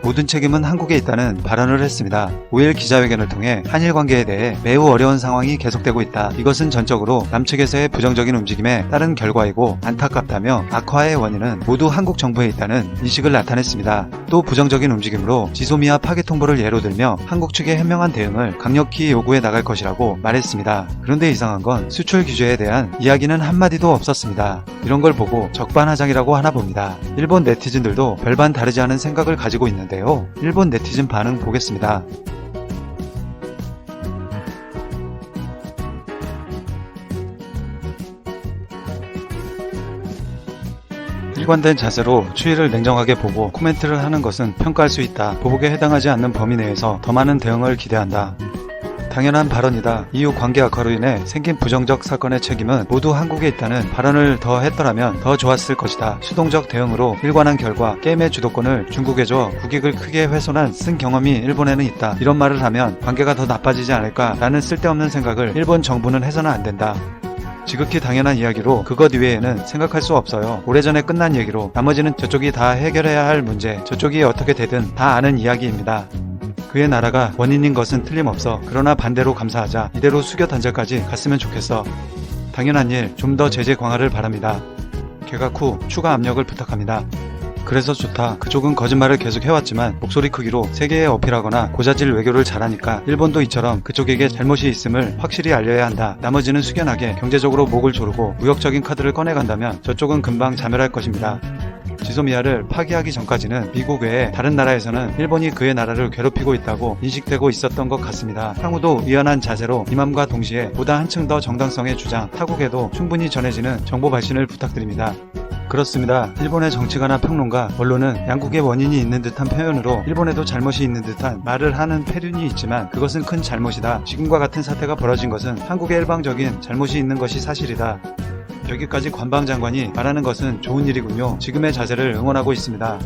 모든 책임은 한국에 있다는 발언을 했습니다. 5일 기자회견을 통해 한일 관계에 대해 매우 어려운 상황이 계속되고 있다. 이것은 전적으로 남측에서의 부정적인 움직임에 따른 결과이고 안타깝다며 악화의 원인은 모두 한국 정부에 있다는 인식을 나타냈습니다. 또 부정적인 움직임으로 지소미아 파기 통보를 예로 들며 한국 측의 현명한 대응을 강력히 요구해 나갈 것이라고 말했습니다. 그런데 이상한 건 수출 규제에 대한 이야기는 한마디도 없었습니다. 이런 걸 보고 적반하장이라고 하나 봅니다. 일본 네티즌들도 별반 다르지 않은 생각을 가지고 있는데요. 일본 네티즌 반응 보겠습니다. 일관된 자세로 추이를 냉정하게 보고 코멘트를 하는 것은 평가할 수 있다. 보복에 해당하지 않는 범위 내에서 더 많은 대응을 기대한다. 당연한 발언이다. 이후 관계 악화로 인해 생긴 부정적 사건의 책임은 모두 한국에 있다는 발언을 더 했더라면 더 좋았을 것이다. 수동적 대응으로 일관한 결과 게임의 주도권을 중국에 줘 국익을 크게 훼손한 쓴 경험이 일본에는 있다. 이런 말을 하면 관계가 더 나빠지지 않을까라는 쓸데없는 생각을 일본 정부는 해서는 안 된다. 지극히 당연한 이야기로 그것 이외에는 생각할 수 없어요. 오래전에 끝난 얘기로 나머지는 저쪽이 다 해결해야 할 문제, 저쪽이 어떻게 되든 다 아는 이야기입니다. 그의 나라가 원인인 것은 틀림없어. 그러나 반대로 감사하자. 이대로 수교 단절까지 갔으면 좋겠어. 당연한 일, 좀 더 제재 강화를 바랍니다. 개각 후 추가 압력을 부탁합니다. 그래서 좋다. 그쪽은 거짓말을 계속 해왔지만 목소리 크기로 세계에 어필하거나 고자질 외교를 잘하니까 일본도 이처럼 그쪽에게 잘못이 있음을 확실히 알려야 한다. 나머지는 숙연하게 경제적으로 목을 조르고 무역적인 카드를 꺼내간다면 저쪽은 금방 자멸할 것입니다. 지소미아를 파기하기 전까지는 미국 외에 다른 나라에서는 일본이 그의 나라를 괴롭히고 있다고 인식되고 있었던 것 같습니다. 향후도 유연한 자세로 임함과 동시에 보다 한층 더 정당성의 주장, 타국에도 충분히 전해지는 정보 발신을 부탁드립니다. 그렇습니다. 일본의 정치가나 평론가, 언론은 양국의 원인이 있는 듯한 표현으로 일본에도 잘못이 있는 듯한 말을 하는 패륜이 있지만 그것은 큰 잘못이다. 지금과 같은 사태가 벌어진 것은 한국의 일방적인 잘못이 있는 것이 사실이다. 여기까지 관방장관이 말하는 것은 좋은 일이군요. 지금의 자세를 응원하고 있습니다.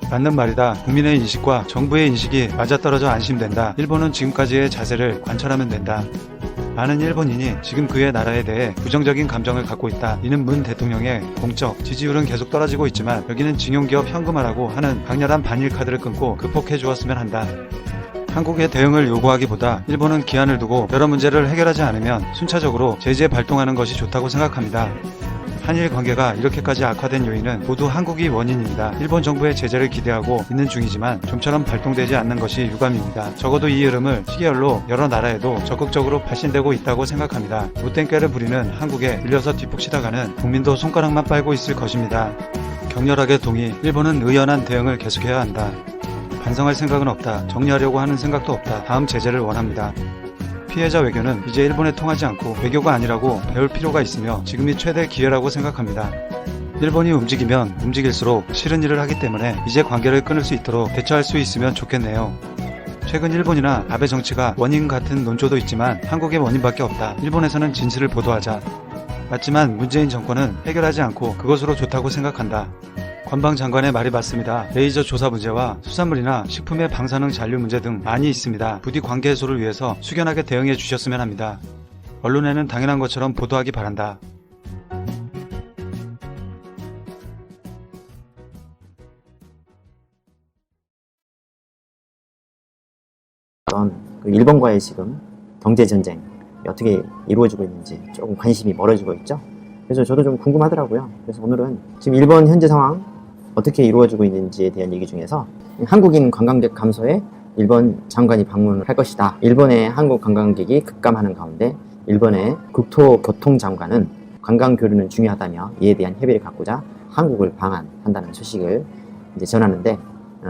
맞는 말이다. 국민의 인식과 정부의 인식이 맞아떨어져 안심된다. 일본은 지금까지의 자세를 관철하면 된다. 많은 일본인이 지금 그의 나라에 대해 부정적인 감정을 갖고 있다. 이는 문 대통령의 공적 지지율은 계속 떨어지고 있지만 여기는 징용기업 현금화라고 하는 강렬한 반일 카드를 끊고 극복해 주었으면 한다. 한국의 대응을 요구하기보다 일본은 기한을 두고 여러 문제를 해결하지 않으면 순차적으로 제재 발동하는 것이 좋다고 생각합니다. 한일 관계가 이렇게까지 악화된 요인은 모두 한국이 원인입니다. 일본 정부의 제재를 기대하고 있는 중이지만 좀처럼 발동되지 않는 것이 유감입니다. 적어도 이 흐름을 시계열로 여러 나라에도 적극적으로 발신되고 있다고 생각합니다. 못된 꾀를 부리는 한국에 밀려서 뒷북치다가는 국민도 손가락만 빨고 있을 것입니다. 격렬하게 동의. 일본은 의연한 대응을 계속해야 한다. 반성할 생각은 없다. 정리하려고 하는 생각도 없다. 다음 제재를 원합니다. 피해자 외교는 이제 일본에 통하지 않고 외교가 아니라고 배울 필요가 있으며 지금이 최대 기회라고 생각합니다. 일본이 움직이면 움직일수록 싫은 일을 하기 때문에 이제 관계를 끊을 수 있도록 대처할 수 있으면 좋겠네요. 최근 일본이나 아베 정치가 원인 같은 논조도 있지만 한국의 원인밖에 없다. 일본에서는 진실을 보도하자. 맞지만 문재인 정권은 해결하지 않고 그것으로 좋다고 생각한다. 관방장관의 말이 맞습니다. 레이저 조사 문제와 수산물이나 식품의 방사능 잔류 문제 등 많이 있습니다. 부디 관계 해소를 위해서 숙연하게 대응해 주셨으면 합니다. 언론에는 당연한 것처럼 보도하기 바란다. 그 일본과의 지금 경제전쟁 어떻게 이루어지고 있는지 조금 관심이 멀어지고 있죠. 그래서 저도 좀 궁금하더라고요. 그래서 오늘은 지금 일본 현재 상황 어떻게 이루어지고 있는지에 대한 얘기 중에서 한국인 관광객 감소에 일본 장관이 방문을 할 것이다. 일본의 한국 관광객이 급감하는 가운데 일본의 국토교통장관은 관광교류는 중요하다며 이에 대한 협의를 갖고자 한국을 방한한다는 소식을 이제 전하는데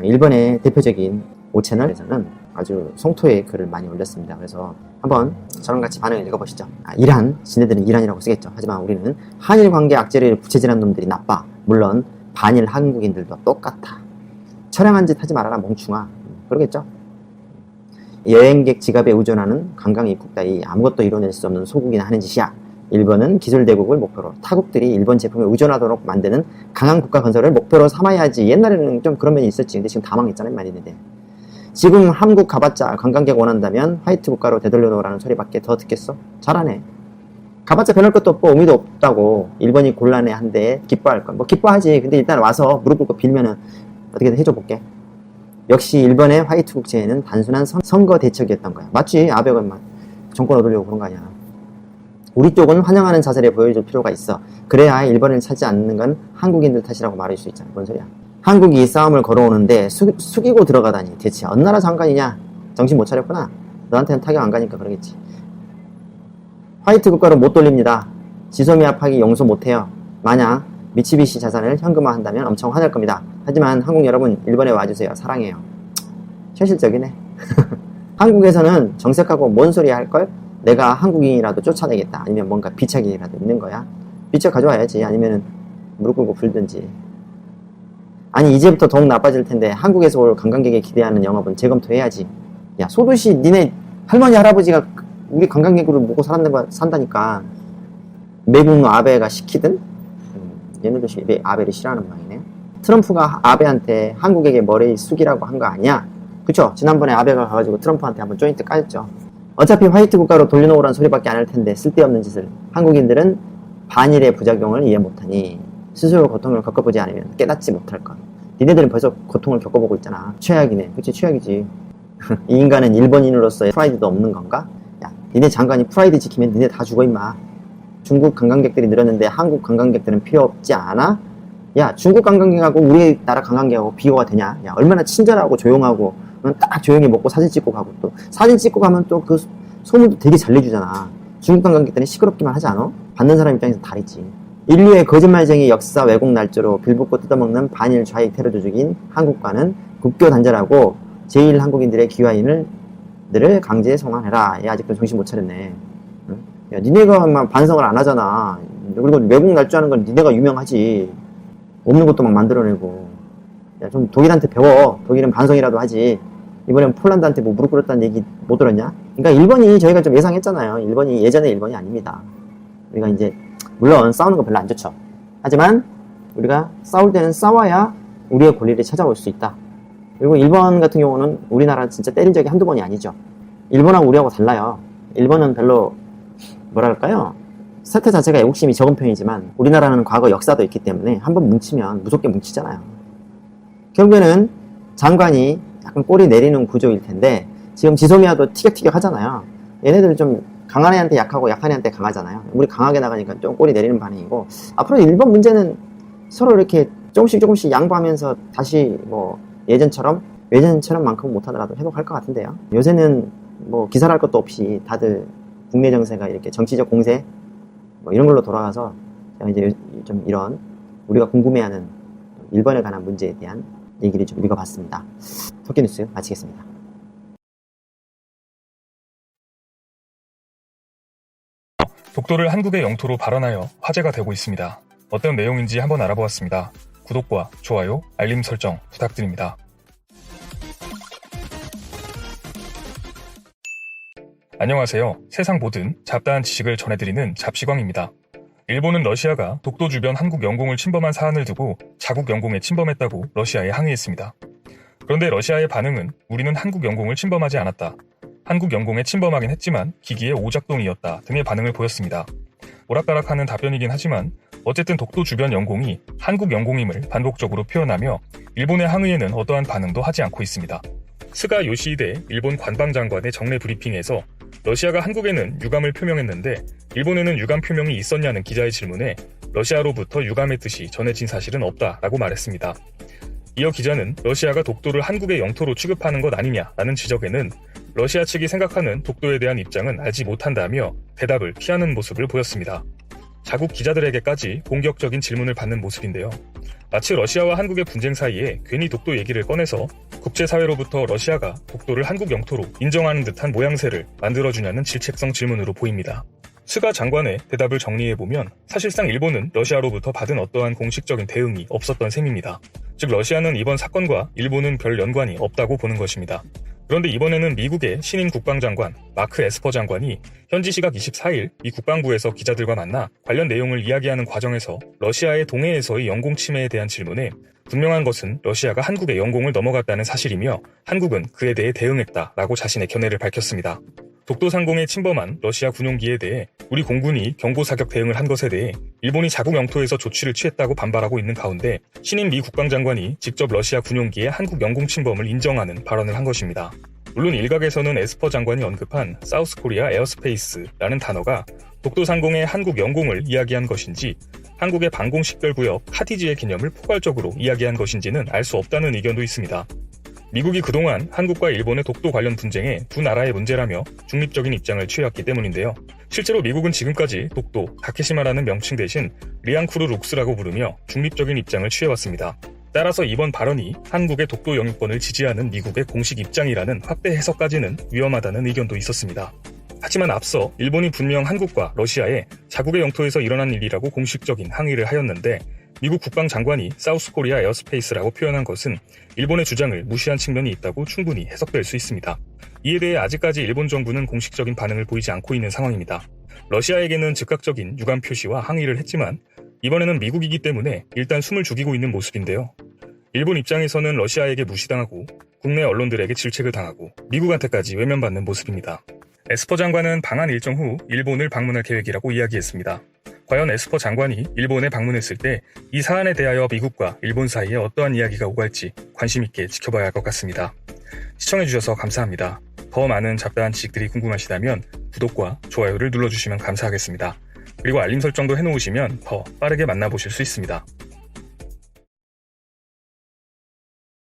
일본의 대표적인 5채널에서는 아주 송토의 글을 많이 올렸습니다. 그래서 한번 저랑 같이 반응을 읽어보시죠. 이란, 지네들은 이란이라고 쓰겠죠. 하지만 우리는 한일 관계 악재를 부채질한 놈들이 나빠. 물론 반일 한국인들도 똑같아. 처량한 짓 하지 말아라 멍충아. 그러겠죠. 여행객 지갑에 의존하는 관광 입국 따위 아무것도 이뤄낼 수 없는 소국이나 하는 짓이야. 일본은 기술대국을 목표로 타국들이 일본 제품에 의존하도록 만드는 강한 국가 건설을 목표로 삼아야지. 옛날에는 좀 그런 면이 있었지. 근데 지금 다 망했잖아요 말이는데. 지금 한국 가봤자 관광객 원한다면 화이트 국가로 되돌려 놓으라는 소리밖에 더 듣겠어? 잘하네. 가봤자 변할 것도 없고 의미도 없다고. 일본이 곤란해 한데 기뻐할 건 뭐 기뻐하지. 근데 일단 와서 무릎 꿇고 빌면은 어떻게든 해줘 볼게. 역시 일본의 화이트 국채는 단순한 선거 대책이었던 거야. 맞지? 아베가 정권 얻으려고 그런 거 아니야. 우리 쪽은 환영하는 자세를 보여줄 필요가 있어. 그래야 일본을 차지 않는 건 한국인들 탓이라고 말할 수 있잖아. 뭔 소리야. 한국이 싸움을 걸어오는데 숙이고 들어가다니. 대체 어느 나라 장관이냐? 정신 못 차렸구나. 너한테는 타격 안 가니까 그러겠지. 화이트 국가로 못 돌립니다. 지소미아 파기 용서 못해요. 만약 미츠비시 자산을 현금화한다면 엄청 화낼 겁니다. 하지만 한국 여러분, 일본에 와주세요. 사랑해요. 현실적이네. 한국에서는 정색하고 뭔 소리 할걸? 내가 한국인이라도 쫓아내겠다. 아니면 뭔가 비책이라도 있는 거야. 비책 가져와야지. 아니면 무릎 꿇고 불든지. 아니 이제부터 더욱 나빠질 텐데 한국에서 올 관광객에 기대하는 영업은 재검토해야지. 야, 소도시 니네 할머니 할아버지가 우리 관광객으로 먹고 산다니까. 매국 아베가 시키든 얘네도 아베를 싫어하는 모양이네. 트럼프가 아베한테 한국에게 머리 숙이라고 한 거 아니야? 그쵸? 지난번에 아베가 가가지고 트럼프한테 한번 조인트 까였죠. 어차피 화이트 국가로 돌려놓으란 소리밖에 안 할 텐데 쓸데없는 짓을. 한국인들은 반일의 부작용을 이해 못하니 스스로 고통을 겪어보지 않으면 깨닫지 못할 것. 니네들은 벌써 고통을 겪어보고 있잖아. 최악이네. 그치? 최악이지. 이 인간은 일본인으로서의 프라이드도 없는 건가? 야, 니네 장관이 프라이드 지키면 니네 다 죽어 임마. 중국 관광객들이 늘었는데 한국 관광객들은 필요 없지 않아? 야, 중국 관광객하고 우리나라 관광객하고 비교가 되냐? 야, 얼마나 친절하고 조용하고 딱 조용히 먹고 사진 찍고 가고, 또 사진 찍고 가면 또 그 소문도 되게 잘 내주잖아. 중국 관광객들은 시끄럽기만 하지 않아? 받는 사람 입장에서 다르지. 인류의 거짓말쟁이 역사 왜곡 날조로 빌붙고 뜯어먹는 반일 좌익 테러 조직인 한국과는 국교 단절하고 제1 한국인들의 귀화인들을 강제 송환해라. 얘 아직도 정신 못 차렸네. 응? 야, 니네가 막 반성을 안 하잖아. 그리고 왜곡 날조하는 건 니네가 유명하지. 없는 것도 막 만들어내고. 야, 좀 독일한테 배워. 독일은 반성이라도 하지. 이번엔 폴란드한테 뭐 무릎 꿇었다는 얘기 못 들었냐? 그러니까 일본이 저희가 좀 예상했잖아요. 일본이 예전의 일본이 아닙니다. 우리가 이제 물론 싸우는 거 별로 안 좋죠. 하지만 우리가 싸울 때는 싸워야 우리의 권리를 찾아올 수 있다. 그리고 일본 같은 경우는 우리나라 진짜 때린 적이 한두 번이 아니죠. 일본하고 우리하고 달라요. 일본은 별로 뭐랄까요? 사태 자체가 애국심이 적은 편이지만 우리나라는 과거 역사도 있기 때문에 한번 뭉치면 무섭게 뭉치잖아요. 결국에는 장관이 약간 꼬리 내리는 구조일 텐데 지금 지소미아도 티격티격 하잖아요. 얘네들 좀 강한 애한테 약하고 약한 애한테 강하잖아요. 우리 강하게 나가니까 좀 꼬리 내리는 반응이고, 앞으로 일본 문제는 서로 이렇게 조금씩 양보하면서 다시 뭐 예전처럼만큼 못하더라도 회복할 것 같은데요. 요새는 뭐 기사할 것도 없이 다들 국내 정세가 이렇게 정치적 공세 뭐 이런 걸로 돌아가서 이제 좀 이런 우리가 궁금해하는 일본에 관한 문제에 대한 얘기를 좀 읽어봤습니다. 토끼뉴스 마치겠습니다. 독도를 한국의 영토로 발언하여 화제가 되고 있습니다. 어떤 내용인지 한번 알아보았습니다. 구독과 좋아요, 알림 설정 부탁드립니다. 안녕하세요. 세상 모든 잡다한 지식을 전해드리는 잡시광입니다. 일본은 러시아가 독도 주변 한국 영공을 침범한 사안을 두고 자국 영공에 침범했다고 러시아에 항의했습니다. 그런데 러시아의 반응은 우리는 한국 영공을 침범하지 않았다. 한국 영공에 침범하긴 했지만 기기의 오작동이었다 등의 반응을 보였습니다. 오락가락하는 답변이긴 하지만 어쨌든 독도 주변 영공이 한국 영공임을 반복적으로 표현하며 일본의 항의에는 어떠한 반응도 하지 않고 있습니다. 스가 요시히데 일본 관방장관의 정례 브리핑에서 러시아가 한국에는 유감을 표명했는데 일본에는 유감 표명이 있었냐는 기자의 질문에 러시아로부터 유감의 뜻이 전해진 사실은 없다라고 말했습니다. 이어 기자는 러시아가 독도를 한국의 영토로 취급하는 것 아니냐라는 지적에는 러시아 측이 생각하는 독도에 대한 입장은 알지 못한다며 대답을 피하는 모습을 보였습니다. 자국 기자들에게까지 공격적인 질문을 받는 모습인데요. 마치 러시아와 한국의 분쟁 사이에 괜히 독도 얘기를 꺼내서 국제사회로부터 러시아가 독도를 한국 영토로 인정하는 듯한 모양새를 만들어주냐는 질책성 질문으로 보입니다. 스가 장관의 대답을 정리해보면 사실상 일본은 러시아로부터 받은 어떠한 공식적인 대응이 없었던 셈입니다. 즉 러시아는 이번 사건과 일본은 별 연관이 없다고 보는 것입니다. 그런데 이번에는 미국의 신임 국방장관 마크 에스퍼 장관이 현지 시각 24일 미 국방부에서 기자들과 만나 관련 내용을 이야기하는 과정에서 러시아의 동해에서의 영공 침해에 대한 질문에 분명한 것은 러시아가 한국의 영공을 넘어갔다는 사실이며 한국은 그에 대해 대응했다라고 자신의 견해를 밝혔습니다. 독도 상공에 침범한 러시아 군용기에 대해 우리 공군이 경고 사격 대응을 한 것에 대해 일본이 자국 영토에서 조치를 취했다고 반발하고 있는 가운데 신임 미 국방장관이 직접 러시아 군용기의 한국 영공 침범을 인정하는 발언을 한 것입니다. 물론 일각에서는 에스퍼 장관이 언급한 사우스 코리아 에어스페이스라는 단어가 독도 상공의 한국 영공을 이야기한 것인지 한국의 방공식별구역 카티지의 개념을 포괄적으로 이야기한 것인지는 알 수 없다는 의견도 있습니다. 미국이 그동안 한국과 일본의 독도 관련 분쟁에 두 나라의 문제라며 중립적인 입장을 취해왔기 때문인데요. 실제로 미국은 지금까지 독도, 다케시마라는 명칭 대신 리앙쿠르 룩스라고 부르며 중립적인 입장을 취해왔습니다. 따라서 이번 발언이 한국의 독도 영유권을 지지하는 미국의 공식 입장이라는 확대 해석까지는 위험하다는 의견도 있었습니다. 하지만 앞서 일본이 분명 한국과 러시아의 자국의 영토에서 일어난 일이라고 공식적인 항의를 하였는데 미국 국방장관이 사우스 코리아 에어스페이스라고 표현한 것은 일본의 주장을 무시한 측면이 있다고 충분히 해석될 수 있습니다. 이에 대해 아직까지 일본 정부는 공식적인 반응을 보이지 않고 있는 상황입니다. 러시아에게는 즉각적인 유감 표시와 항의를 했지만 이번에는 미국이기 때문에 일단 숨을 죽이고 있는 모습인데요. 일본 입장에서는 러시아에게 무시당하고 국내 언론들에게 질책을 당하고 미국한테까지 외면받는 모습입니다. 에스퍼 장관은 방한 일정 후 일본을 방문할 계획이라고 이야기했습니다. 과연 에스퍼 장관이 일본에 방문했을 때 이 사안에 대하여 미국과 일본 사이에 어떠한 이야기가 오갈지 관심 있게 지켜봐야 할 것 같습니다. 시청해주셔서 감사합니다. 더 많은 잡다한 지식들이 궁금하시다면 구독과 좋아요를 눌러주시면 감사하겠습니다. 그리고 알림 설정도 해놓으시면 더 빠르게 만나보실 수 있습니다.